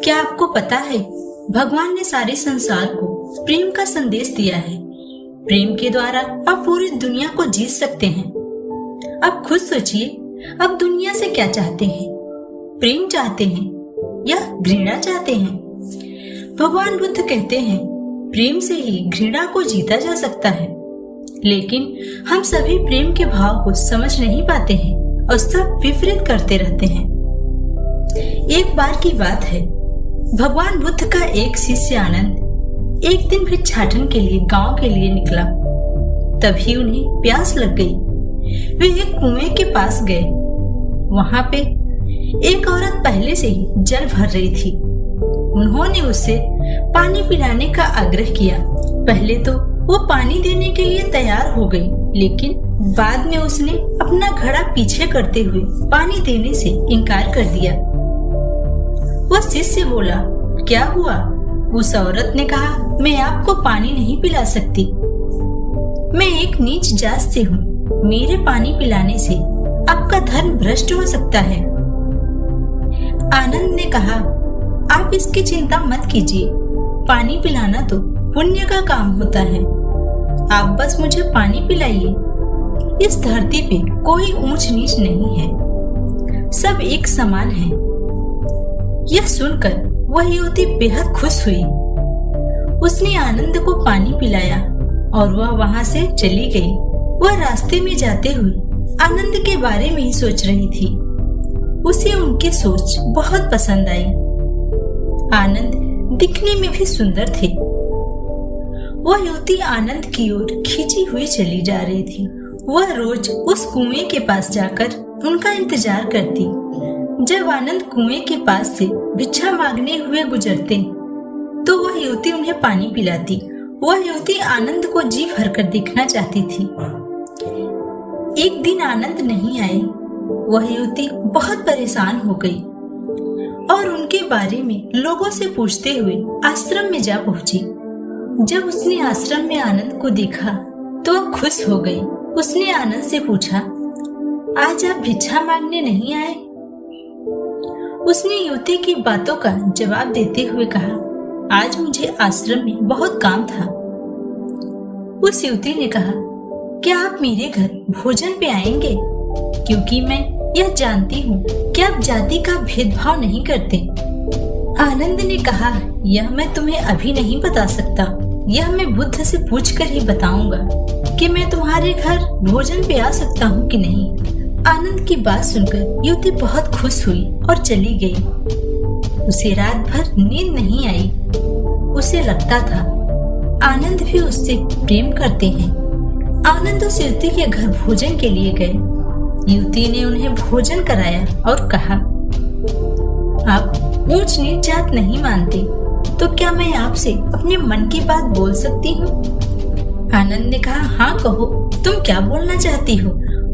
क्या आपको पता है, भगवान ने सारे संसार को प्रेम का संदेश दिया है। प्रेम के द्वारा आप पूरी दुनिया को जीत सकते हैं। अब खुद सोचिए, अब दुनिया से क्या चाहते हैं? प्रेम चाहते हैं या घृणा चाहते हैं? भगवान बुद्ध कहते हैं, प्रेम से ही घृणा को जीता जा सकता है। लेकिन हम सभी प्रेम के भाव को समझ नहीं पाते हैं और सब विपरीत करते रहते हैं। एक बार की बात है, भगवान बुद्ध का एक शिष्य आनंद एक दिन भिक्षाटन के लिए गांव के लिए निकला। तभी उन्हें प्यास लग गई। वे एक कुएं के पास गए। वहां पे एक औरत पहले से ही जल भर रही थी। उन्होंने उसे पानी पिलाने का आग्रह किया। पहले तो वो पानी देने के लिए तैयार हो गई, लेकिन बाद में उसने अपना घड़ा पीछे करते हुए पानी देने से इनकार कर दिया। वह शिष्य बोला, क्या हुआ? उस औरत ने कहा, मैं आपको पानी नहीं पिला सकती। मैं एक नीच जात से हूँ। मेरे पानी पिलाने से आपका धर्म भ्रष्ट हो सकता है। आनंद ने कहा, आप इसकी चिंता मत कीजिए। पानी पिलाना तो पुण्य का काम होता है। आप बस मुझे पानी पिलाइए। इस धरती पे कोई ऊंच नीच नहीं है, सब एक समान है। यह सुनकर वह युवती बेहद खुश हुई। उसने आनंद को पानी पिलाया और वह वहां से चली गई। वह रास्ते में जाते हुए आनंद के बारे में ही सोच रही थी। उसे उनकी सोच बहुत पसंद आई। आनंद दिखने में भी सुंदर थे। वह युवती आनंद की ओर खींची हुई चली जा रही थी। वह रोज उस कुएं के पास जाकर उनका इंतजार करती। जब आनंद कुएं के पास से भिक्षा मांगने हुए गुजरते तो वह युवती उन्हें पानी पिलाती। वह युवती आनंद को जी भरकर देखना चाहती थी। एक दिन आनंद नहीं आए। वह युवती बहुत परेशान हो गई और उनके बारे में लोगों से पूछते हुए आश्रम में जा पहुंची। जब उसने आश्रम में आनंद को देखा तो वह खुश हो गई। उसने आनंद से पूछा, आज आप भिक्षा मांगने नहीं आए? उसने युवती की बातों का जवाब देते हुए कहा, आज मुझे आश्रम में बहुत काम था। उस युवती ने कहा, क्या आप मेरे घर भोजन पे आएंगे? क्योंकि मैं यह जानती हूँ कि आप जाति का भेदभाव नहीं करते। आनंद ने कहा, यह मैं तुम्हें अभी नहीं बता सकता। यह मैं बुद्ध से पूछकर ही बताऊंगा कि मैं तुम्हारे घर भोजन पे आ सकता हूँ कि नहीं। आनंद की बात सुनकर युवती बहुत खुश हुई और चली गई। उसे रात भर नींद नहीं आई। उसे लगता था आनंद भी उससे प्रेम करते हैं। आनंद उस युवती के घर भोजन के लिए गए। युवती ने उन्हें भोजन कराया और कहा, आप ऊंच नीच जात नहीं मानते, तो क्या मैं आपसे अपने मन की बात बोल सकती हूँ? आनंद ने कहा, हाँ कहो, तुम क्या बोलना चाहती हो?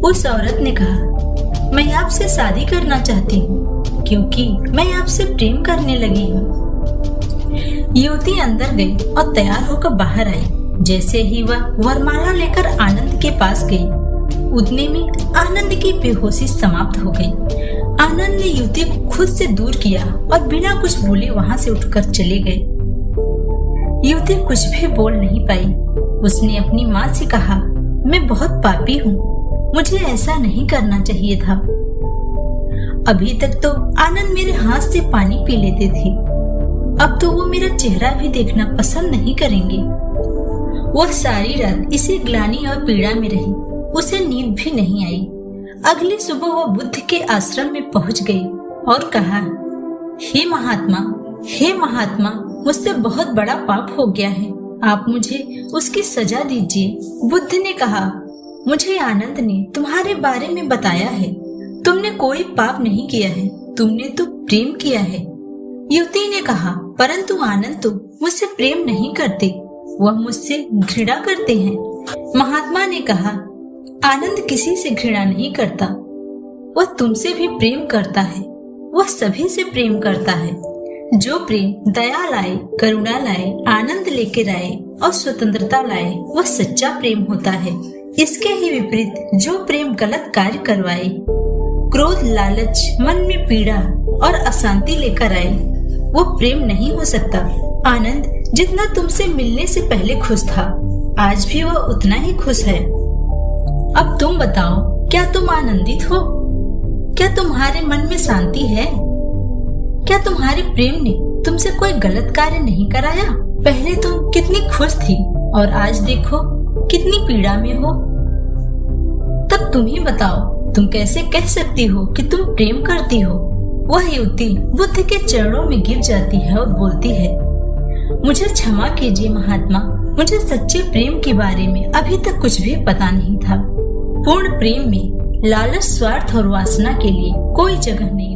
उस औरत ने कहा, मैं आपसे शादी करना चाहती हूँ क्योंकि मैं आपसे प्रेम करने लगी हूँ। युवती अंदर गई और तैयार होकर बाहर आई। जैसे ही वह वरमाला लेकर आनंद के पास गई, उतने में आनंद की बेहोशी समाप्त हो गई। आनंद ने युवती को खुद से दूर किया और बिना कुछ बोले वहां से उठकर चले गए। युवती कुछ भी बोल नहीं पाई। उसने अपनी माँ से कहा, मैं बहुत पापी हूँ, मुझे ऐसा नहीं करना चाहिए था। अभी तक तो आनंद मेरे हाथ से पानी पी लेते थे, अब तो वो मेरा चेहरा भी देखना पसंद नहीं करेंगे। वह सारी रात इसी ग्लानि और पीड़ा में रही। उसे नींद भी नहीं आई। अगली सुबह वह बुद्ध के आश्रम में पहुंच गई और कहा, हे महात्मा, मुझसे बहुत बड़ा पाप हो गया है। आप मुझे उसकी सजा दीजिए। बुद्ध ने कहा, मुझे आनंद ने तुम्हारे बारे में बताया है। तुमने कोई पाप नहीं किया है, तुमने तो प्रेम किया है। युवती ने कहा, परंतु आनंद तो मुझसे प्रेम नहीं करते, वह मुझसे घृणा करते हैं। महात्मा ने कहा, आनंद किसी से घृणा नहीं करता, वह तुमसे भी प्रेम करता है। वह सभी से प्रेम करता है। जो प्रेम दया लाए, करुणा लाए, आनंद लेकर आए और स्वतंत्रता लाए, वह सच्चा प्रेम होता है। इसके ही विपरीत जो प्रेम गलत कार्य करवाए, क्रोध, लालच, मन में पीड़ा और अशांति लेकर आए, वो प्रेम नहीं हो सकता। आनंद जितना तुमसे मिलने से पहले खुश था, आज भी वह उतना ही खुश है। अब तुम बताओ, क्या तुम आनंदित हो? क्या तुम्हारे मन में शांति है? क्या तुम्हारे प्रेम ने तुमसे कोई गलत कार्य नहीं कराया? पहले तुम कितनी खुश थी और आज देखो कितनी पीड़ा में हो। तब तुम ही बताओ, तुम कैसे कह सकती हो कि तुम प्रेम करती हो? वह युवती बुद्ध के चरणों में गिर जाती है और बोलती है, मुझे क्षमा कीजिए महात्मा, मुझे सच्चे प्रेम के बारे में अभी तक कुछ भी पता नहीं था। पूर्ण प्रेम में लालच, स्वार्थ और वासना के लिए कोई जगह नहीं।